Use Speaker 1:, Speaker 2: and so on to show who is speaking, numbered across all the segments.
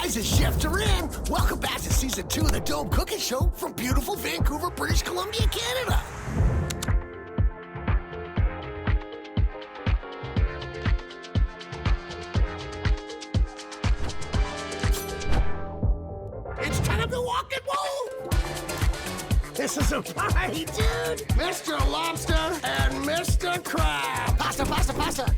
Speaker 1: guys, it's Chef Duran. Welcome back to Season 2 of the Dome Cooking Show from beautiful Vancouver, British Columbia, Canada. It's time to walk and roll. This is a party, dude. Mr. Lobster and Mr. Crab. Pasta, pasta, pasta.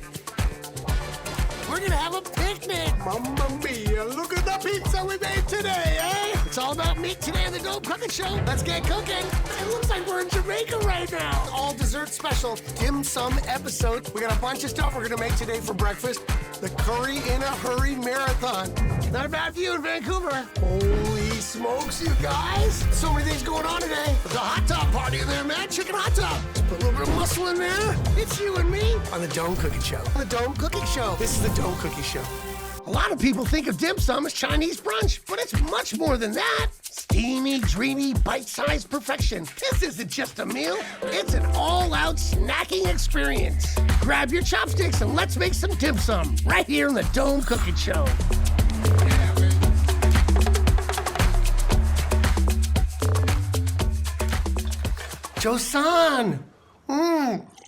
Speaker 1: We're gonna have a picnic. Mamma mia, look at the pizza we made today, eh? It's all about meat today on the Dome Cooking Show. Let's get cooking. It looks like we're in Jamaica right now. All dessert special dim sum episode. We got a bunch of stuff we're gonna make today for breakfast. The Curry in a Hurry Marathon. Not a bad view in Vancouver. Holy smokes, you guys. So many things going on today. There's a hot dog party in there, man. Chicken hot dog. Just put a little bit of muscle in there. It's you and me on the Dome Cooking Show. The Dome Cooking Show. This is the Dome Cooking Show. A lot of people think of dim sum as Chinese brunch, but it's much more than that. Steamy, dreamy, bite-sized perfection. This isn't just a meal, it's an all-out snacking experience. Grab your chopsticks and let's make some dim sum right here in the Dome Cooking Show. Josan!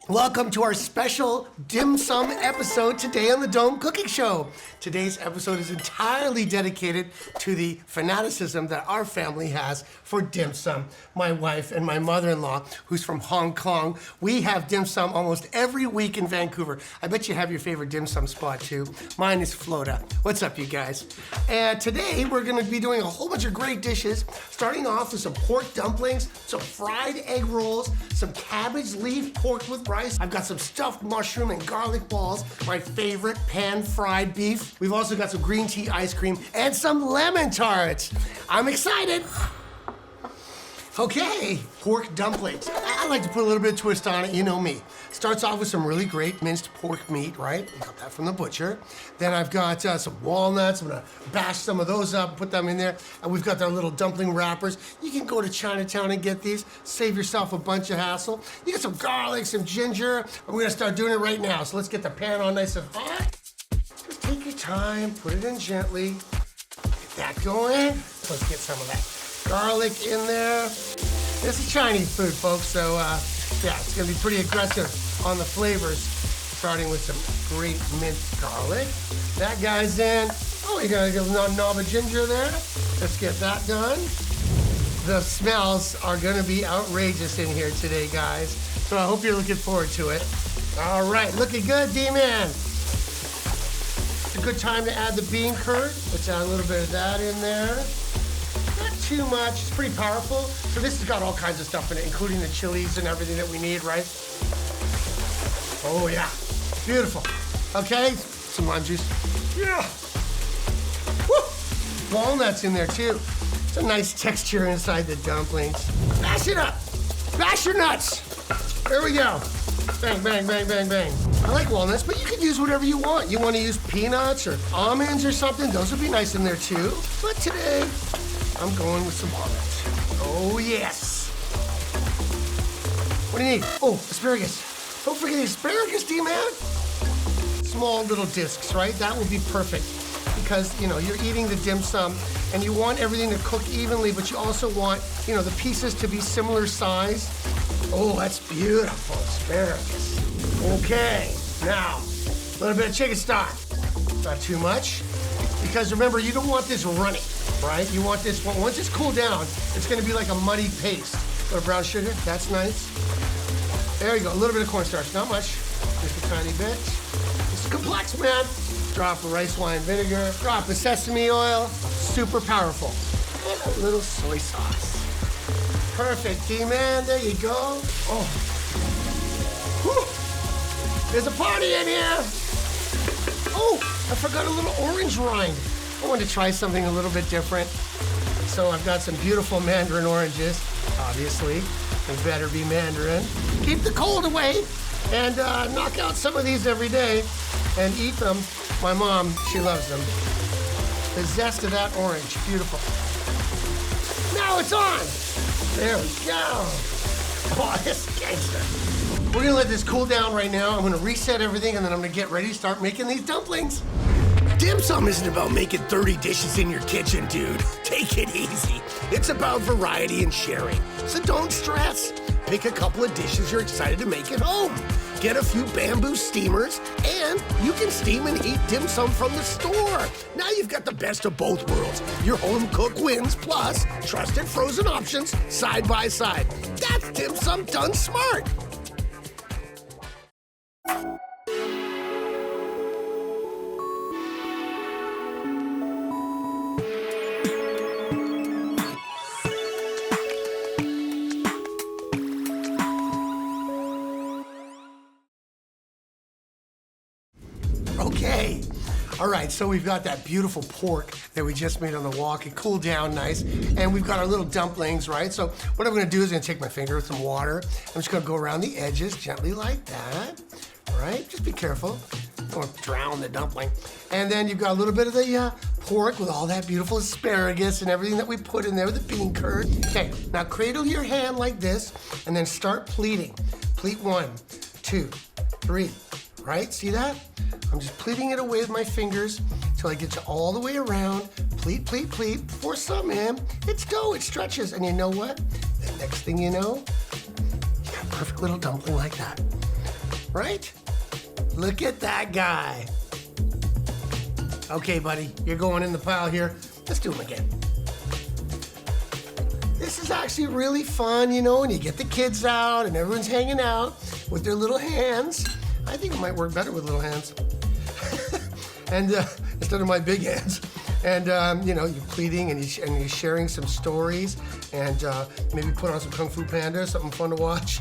Speaker 1: Welcome to our special dim sum episode today on the Dome Cooking Show. Today's episode is entirely dedicated to the fanaticism that our family has for dim sum. My wife and my mother-in-law, who's from Hong Kong, we have dim sum almost every week in Vancouver. I bet you have your favorite dim sum spot too. Mine is Floda. What's up, you guys? And today we're gonna be doing a whole bunch of great dishes, starting off with some pork dumplings, some fried egg rolls, some cabbage leaf pork with rice. I've got some stuffed mushroom and garlic balls, my favorite pan-fried beef. We've also got some green tea ice cream and some lemon tarts. I'm excited. Okay, pork dumplings. I like to put a little bit of twist on it, you know me. Starts off with some really great minced pork meat, right? Got that from the butcher. Then I've got some walnuts. I'm gonna bash some of those up, put them in there. And we've got our little dumpling wrappers. You can go to Chinatown and get these. Save yourself a bunch of hassle. You get some garlic, some ginger, and we're gonna start doing it right now. So let's get the pan on nice and hot. Just take your time, put it in gently. Get that going. Let's get some of that garlic in there. This is Chinese food, folks, so yeah, it's gonna be pretty aggressive on the flavors, starting with some great minced garlic. That guy's in. Oh, you got a knob of ginger there. Let's get that done. The smells are gonna be outrageous in here today, guys, so I hope you're looking forward to it. All right, looking good, D-Man. It's a good time to add the bean curd. Let's add a little bit of that in there. Not too much, it's pretty powerful. So this has got all kinds of stuff in it, including the chilies and everything that we need, right? Oh yeah, beautiful. Okay, some lime juice. Yeah. Woo! Walnuts in there too. It's a nice texture inside the dumplings. Mash it up. Mash your nuts. There we go. Bang, bang, bang, bang, bang. I like walnuts, but you can use whatever you want. You want to use peanuts or almonds or something, those would be nice in there too. But today, I'm going with some walnuts. Oh, yes. What do you need? Oh, asparagus. Don't forget the asparagus, D-Man. Small little discs, right? That will be perfect because, you know, you're eating the dim sum and you want everything to cook evenly, but you also want, you know, the pieces to be similar size. Oh, that's beautiful asparagus. Okay, now, a little bit of chicken stock. Not too much, because remember, you don't want this runny. Right? You want this, once it's cooled down, it's gonna be like a muddy paste. A little brown sugar, that's nice. There you go, a little bit of cornstarch, not much. Just a tiny bit. It's complex, man. Drop of rice wine vinegar, drop of sesame oil, super powerful. And a little soy sauce. Perfect, D-Man, there you go. Oh. Whew. There's a party in here. Oh, I forgot a little orange rind. I wanted to try something a little bit different. So I've got some beautiful mandarin oranges, obviously. They better be mandarin. Keep the cold away and knock out some of these every day and eat them. My mom, she loves them. The zest of that orange, beautiful. Now it's on. There we go. Oh, this is gangster. We're gonna let this cool down right now. I'm gonna reset everything and then I'm gonna get ready to start making these dumplings. Dim sum isn't about making 30 dishes in your kitchen, dude. Take it easy. It's about variety and sharing. So don't stress. Pick a couple of dishes you're excited to make at home. Get a few bamboo steamers, and you can steam and heat dim sum from the store. Now you've got the best of both worlds. Your home cook wins, plus trusted frozen options side by side. That's dim sum done smart. Okay. All right, so we've got that beautiful pork that we just made on the wok. It cooled down nice. And we've got our little dumplings, right? So what I'm gonna do is I'm gonna take my finger with some water. I'm just gonna go around the edges gently like that. All right, just be careful. Don't drown the dumpling. And then you've got a little bit of the pork with all that beautiful asparagus and everything that we put in there with the bean curd. Okay, now cradle your hand like this and then start pleating. Pleat 1, 2, 3, right? See that? I'm just pleating it away with my fingers till I get you all the way around. Pleat, pleat, pleat. Pour some in. It's go, it stretches. And you know what? The next thing you know, you got a perfect little dumpling like that. Right? Look at that guy. Okay, buddy, you're going in the pile here. Let's do them again. This is actually really fun, you know, and you get the kids out and everyone's hanging out with their little hands. I think it might work better with little hands. And instead of my big hands. And you know, you're pleating and you're sharing some stories and maybe put on some Kung Fu Panda, something fun to watch.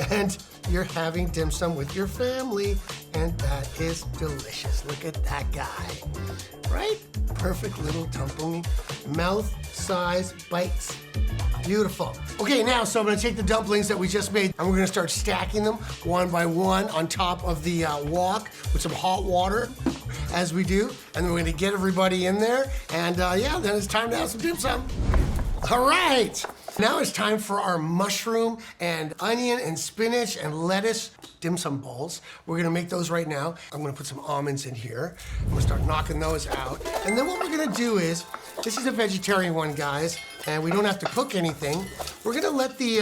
Speaker 1: And you're having dim sum with your family, and that is delicious. Look at that guy, right? Perfect little dumpling, mouth-size bites. Beautiful. Okay, now, so I'm gonna take the dumplings that we just made and we're gonna start stacking them one by one on top of the wok with some hot water, as we do. And then we're gonna get everybody in there. And yeah, then it's time to have some dim sum. All right. Now it's time for our mushroom and onion and spinach and lettuce dim sum balls. We're gonna make those right now. I'm gonna put some almonds in here. I'm gonna start knocking those out. And then what we're gonna do is, this is a vegetarian one, guys, and we don't have to cook anything. We're gonna let the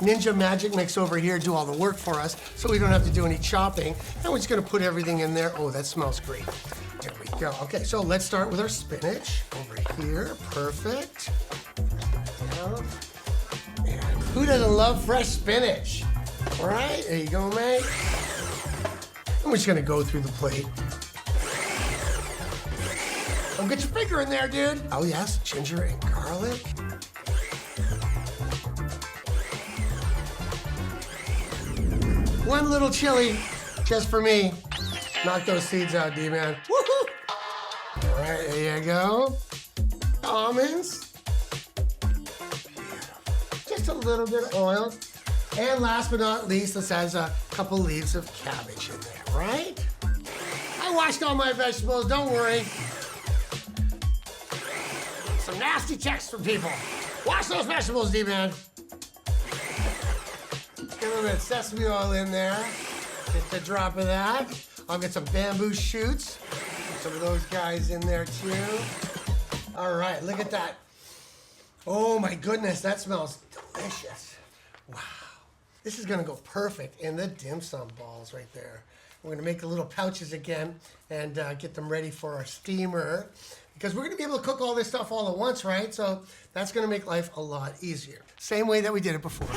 Speaker 1: Ninja Magic Mix over here do all the work for us so we don't have to do any chopping. And we're just gonna put everything in there. Oh, that smells great. There we go. Okay, so let's start with our spinach over here. Perfect. And who doesn't love fresh spinach? All right, there you go, mate. I'm just gonna go through the plate. Don't get your finger in there, dude. Oh yes, ginger and garlic. One little chili, just for me. Knock those seeds out, D-man. Woohoo! All right, there you go. Almonds. Just a little bit of oil. And last but not least, let's add a couple leaves of cabbage in there, right? I washed all my vegetables, don't worry. Some nasty texts from people. Wash those vegetables, D-man. Get a little bit of sesame oil in there. Just a drop of that. I'll get some bamboo shoots. Put some of those guys in there too. All right, look at that. Oh my goodness, that smells delicious. Wow. This is gonna go perfect in the dim sum balls right there. We're gonna make the little pouches again and get them ready for our steamer because we're gonna be able to cook all this stuff all at once, right? So that's gonna make life a lot easier. Same way that we did it before.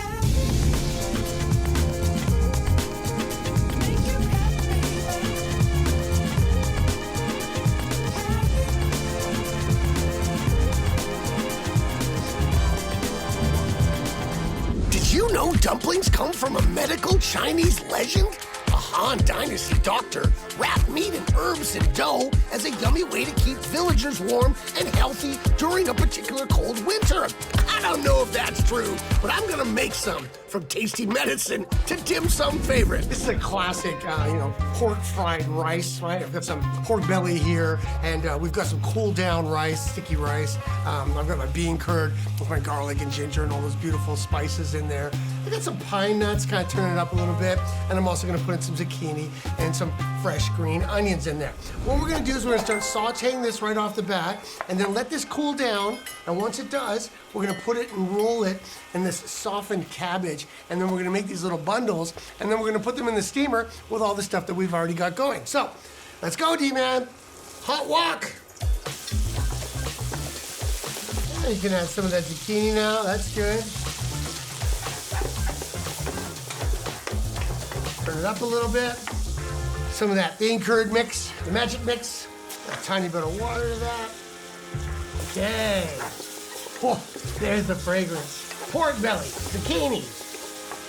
Speaker 1: Did you know dumplings come from a medical Chinese legend? A Han Dynasty doctor wrapped meat and herbs in dough as a yummy way to keep villagers warm and healthy during a particular cold winter. I don't know if that's true, but I'm gonna make some. From tasty medicine to dim sum favorite. This is a classic, pork fried rice, right? I've got some pork belly here, and we've got some cool down rice, sticky rice. I've got my bean curd with my garlic and ginger and all those beautiful spices in there. I got some pine nuts, kind of turn it up a little bit, and I'm also gonna put in some zucchini and some fresh green onions in there. What we're gonna do is we're gonna start sauteing this right off the bat, and then let this cool down, and once it does, we're gonna put it and roll it in this softened cabbage, and then we're gonna make these little bundles, and then we're gonna put them in the steamer with all the stuff that we've already got going. So, let's go, D-Man. Hot walk. You can add some of that zucchini now, that's good. Turn it up a little bit. Some of that bean curd mix, the magic mix. A tiny bit of water to that. Okay. Oh, there's the fragrance. Pork belly, zucchini.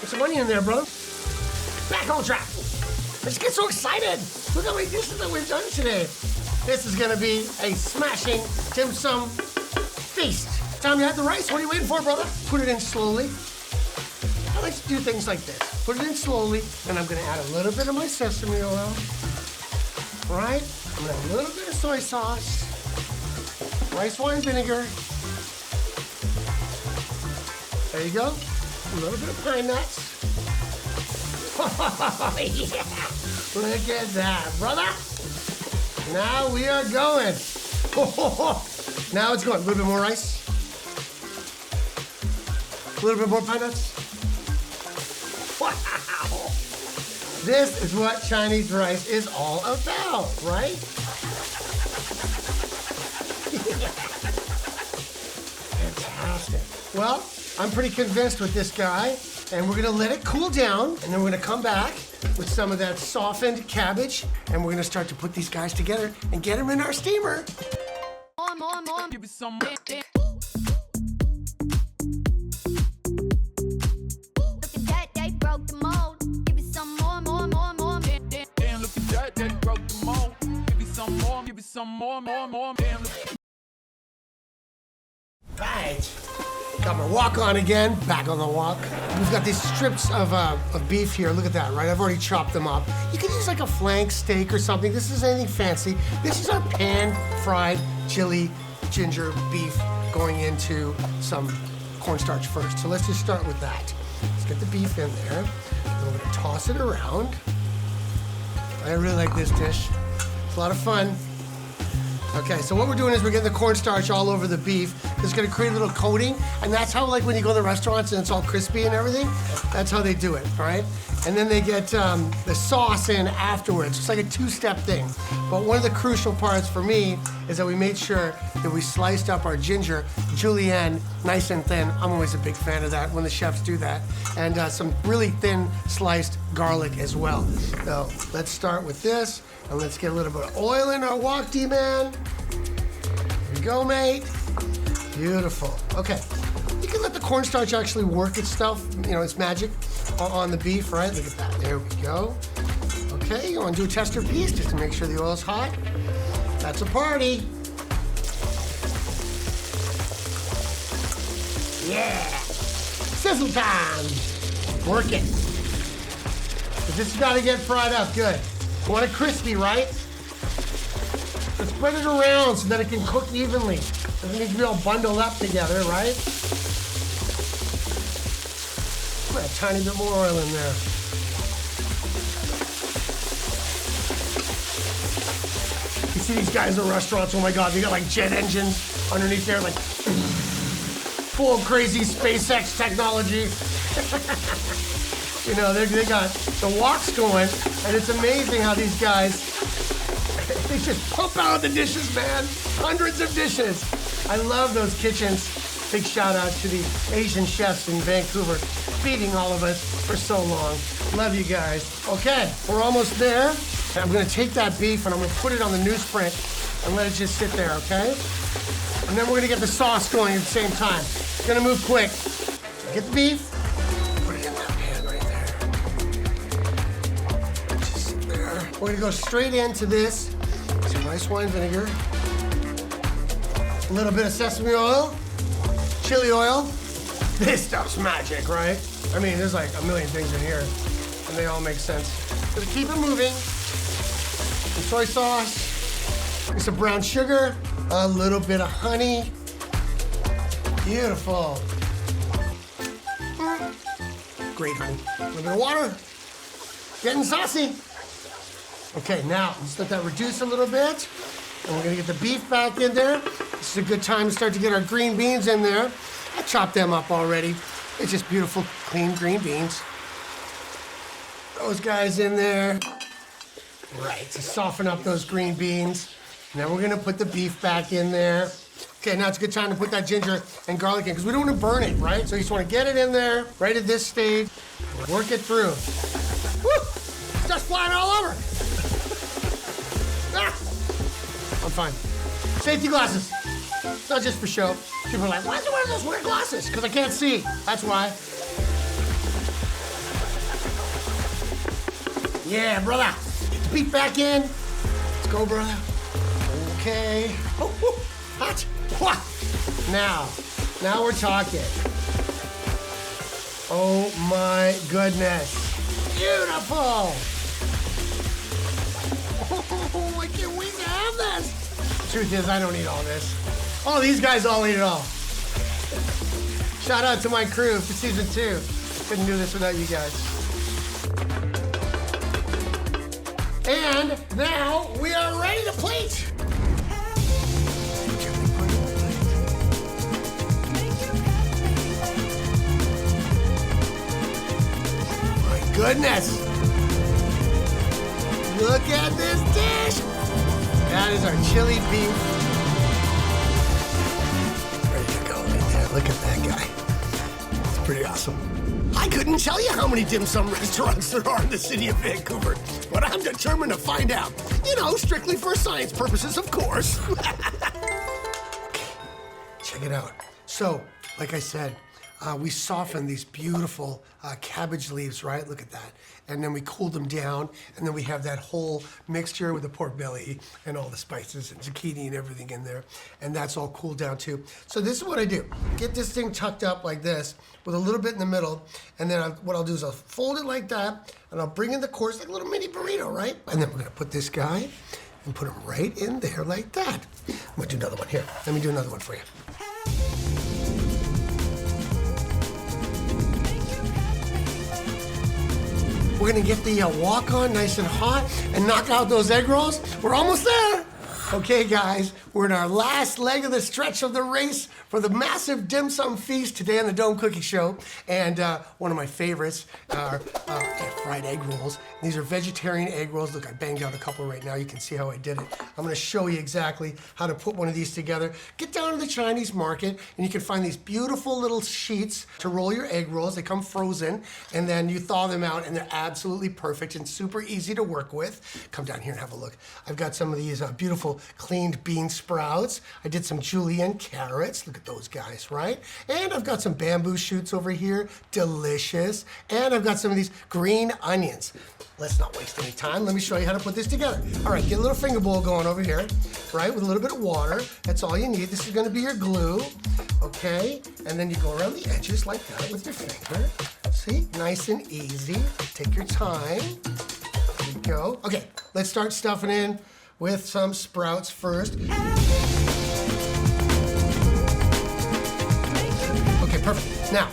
Speaker 1: Put some onion in there, brother. Back on track. Let's get so excited. Look how many dishes that we've done today. This is gonna be a smashing dim sum feast. Tom, you had the rice. What are you waiting for, brother? Put it in slowly. I like to do things like this. Put it in slowly, and I'm gonna add a little bit of my sesame oil. Right? I'm gonna add a little bit of soy sauce, rice wine vinegar. There you go. A little bit of pine nuts. Oh, yeah. Look at that, brother. Now we are going. Now it's going. A little bit more rice. A little bit more pine nuts. Wow. This is what Chinese rice is all about, right? Fantastic. Well, I'm pretty convinced with this guy, and we're gonna let it cool down, and then we're gonna come back with some of that softened cabbage, and we're gonna start to put these guys together and get them in our steamer.
Speaker 2: Give me some. More. Damn.
Speaker 1: Right. Got my wok on again, back on the wok. We've got these strips of beef here. Look at that, right? I've already chopped them up. You could use like a flank steak or something. This is anything fancy. This is our pan-fried chili ginger beef going into some cornstarch first. So let's just start with that. Let's get the beef in there. And we're gonna toss it around. I really like this dish. It's a lot of fun. Okay, so what we're doing is we're getting the cornstarch all over the beef. It's gonna create a little coating, and that's how, like, when you go to the restaurants and it's all crispy and everything, that's how they do it, all right? And then they get the sauce in afterwards. It's like a two-step thing. But one of the crucial parts for me is that we made sure that we sliced up our ginger, julienne, nice and thin. I'm always a big fan of that when the chefs do that. And some really thin sliced garlic as well. So let's start with this, and let's get a little bit of oil in our wok, D-Man. Here we go, mate. Beautiful. Okay. You can let the cornstarch actually work its stuff, you know, its magic on the beef, right? Look at that. There we go. Okay, you want to do a tester piece just to make sure the oil's hot? That's a party. Yeah. Sizzle time. Work it. But this has got to get fried up good. You want it crispy, right? So spread it around so that it can cook evenly. Doesn't need to be all bundled up together, right? Put a tiny bit more oil in there. You see these guys in restaurants, oh my God, they got like jet engines underneath there, like full of crazy SpaceX technology. You know, they got the woks going, and it's amazing how these guys, they just pump out the dishes, man. Hundreds of dishes. I love those kitchens. Big shout out to the Asian chefs in Vancouver, feeding all of us for so long. Love you guys. Okay, we're almost there. I'm gonna take that beef and I'm gonna put it on the newsprint and let it just sit there, okay? And then we're gonna get the sauce going at the same time. It's gonna move quick. Get the beef, put it in that pan right there. Just sit there. We're gonna go straight into this. Some rice wine vinegar. A little bit of sesame oil. Chili oil. This stuff's magic, right? I mean, there's like a million things in here, and they all make sense. Just keep it moving. Some soy sauce, some brown sugar, a little bit of honey. great, honey. A little bit of water. Getting saucy. Okay, now let's let that reduce a little bit. And we're gonna get the beef back in there. This is a good time to start to get our green beans in there. I chopped them up already. It's just beautiful, clean green beans. Those guys in there. Right, to soften up those green beans. Now we're gonna put the beef back in there. Okay, now it's a good time to put that ginger and garlic in because we don't want to burn it, right? So you just want to get it in there right at this stage. Work it through. Woo! Stuff's flying all over. Ah! I'm fine. Safety glasses. It's not just for show. People are like, why is he wearing those weird glasses? Because I can't see. That's why. Yeah, brother. Get the beef back in. Let's go, brother. Okay. Oh, oh, hot. Now we're talking. Oh my goodness. Beautiful. Oh, I can't wait to have this. Truth is, I don't eat all this. Oh, these guys all eat it all. Shout out to my crew for season 2. Couldn't do this without you guys. And now we are ready to plate. Goodness! Look at this dish! That is our chili beef. Ready to go right there. Look at that guy. It's pretty awesome. I couldn't tell you how many dim sum restaurants there are in the city of Vancouver, but I'm determined to find out. You know, strictly for science purposes, of course. Okay, check it out. So, like I said, we softened these beautiful cabbage leaves, right? Look at that. And then we cooled them down, and then we have that whole mixture with the pork belly and all the spices and zucchini and everything in there. And that's all cooled down too. So this is what I do. Get this thing tucked up like this with a little bit in the middle, and then what I'll do is I'll fold it like that, and I'll bring in the course like a little mini burrito, right? And then we're gonna put this guy and put him right in there like that. I'm gonna do another one here. Let me do another one for you. We're gonna get the wok on nice and hot and knock out those egg rolls. We're almost there. Okay, guys, we're in our last leg of the stretch of the race for the massive dim sum feast today on the Dome Cookie Show. And one of my favorites are fried egg rolls. These are vegetarian egg rolls. Look, I banged out a couple right now. You can see how I did it. I'm gonna show you exactly how to put one of these together. Get down to the Chinese market and you can find these beautiful little sheets to roll your egg rolls. They come frozen and then you thaw them out and they're absolutely perfect and super easy to work with. Come down here and have a look. I've got some of these beautiful cleaned bean sprouts. I did some julienne carrots. Look at those guys, right? And I've got some bamboo shoots over here. Delicious. And I've got some of these green onions. Let's not waste any time. Let me show you how to put this together. All right, get a little finger bowl going over here, right? With a little bit of water. That's all you need. This is gonna be your glue, okay? And then you go around the edges like that with your finger. See, nice and easy. Take your time. There you go. Okay, let's start stuffing in with some sprouts first. Okay, perfect. Now,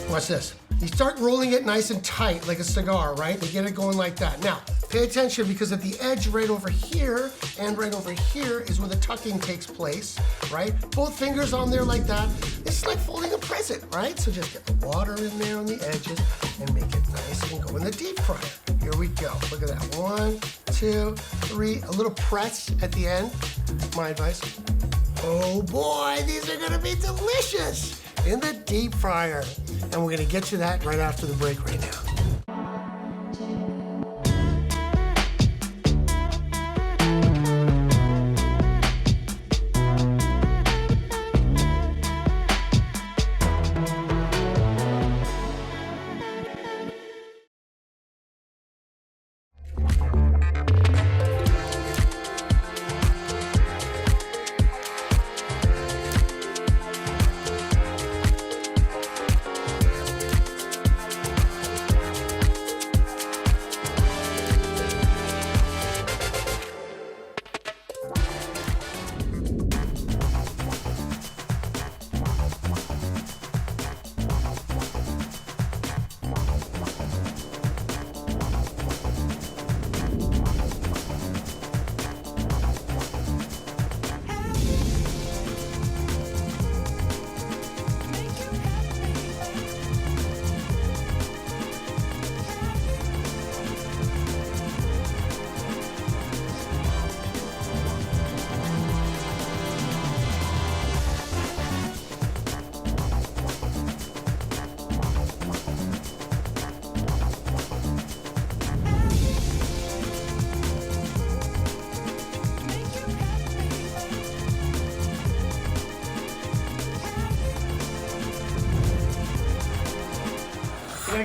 Speaker 1: watch this. You start rolling it nice and tight like a cigar, right? You get it going like that. Now, pay attention because at the edge right over here and right over here is where the tucking takes place, right? Both fingers on there like that. It's like folding a present, right? So just get the water in there on the edges and make it nice and go in the deep fryer. Here we go. Look at that. 1, 2, 3. A little press at the end. My advice. Oh boy, these are gonna be delicious in the deep fryer. And we're gonna get to that right after the break right now.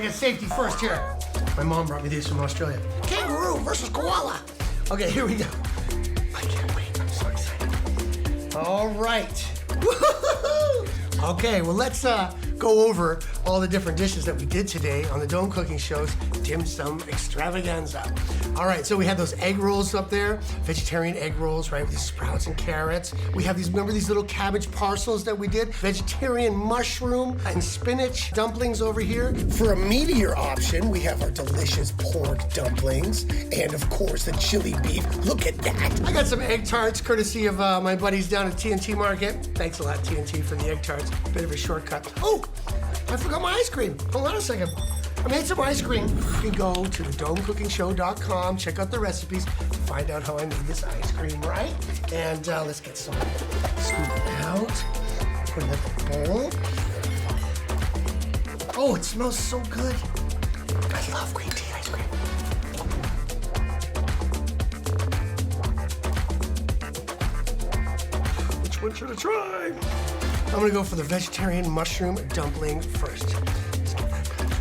Speaker 1: get safety first here. My mom brought me these from Australia. Kangaroo versus koala. Okay, here we go. I can't wait. I'm so excited. All right. Woo-hoo-hoo! Okay, well, let's go over all the different dishes that we did today on the Dome Cooking Show's Dim Sum Extravaganza. All right, so we had those egg rolls up there, vegetarian egg rolls, right, with these sprouts and carrots. We have these, remember these little cabbage parcels that we did? Vegetarian mushroom and spinach dumplings over here. For a meatier option, we have our delicious pork dumplings and, of course, the chili beef. Look at that. I got some egg tarts courtesy of my buddies down at TNT Market. Thanks a lot, TNT, for the egg tarts. Bit of a shortcut. Oh, I forgot my ice cream. Hold on a second. I made some ice cream. You can go to thedomecookingshow.com, check out the recipes to find out how I made this ice cream, right? And let's get some scoop it out. Put it in the bowl. Oh, it smells so good. I love green tea ice cream. Which one should I try? I'm gonna go for the vegetarian mushroom dumpling first. Let's get that good.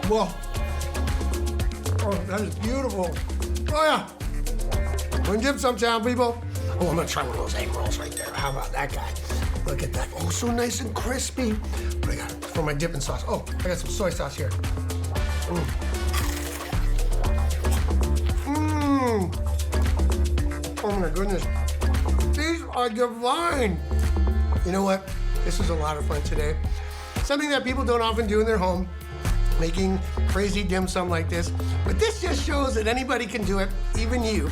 Speaker 1: Whoa. Oh, that is beautiful. Oh yeah. We're in Dim Sum Town, people. Oh, I'm gonna try one of those egg rolls right there. How about that guy? Look at that. Oh, so nice and crispy. What I got for my dipping sauce? Oh, I got some soy sauce here. Oh my goodness. These are divine. You know what? This was a lot of fun today. Something that people don't often do in their home, making crazy dim sum like this. But this just shows that anybody can do it, even you.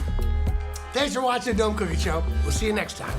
Speaker 1: Thanks for watching the Dome Cooking Show. We'll see you next time.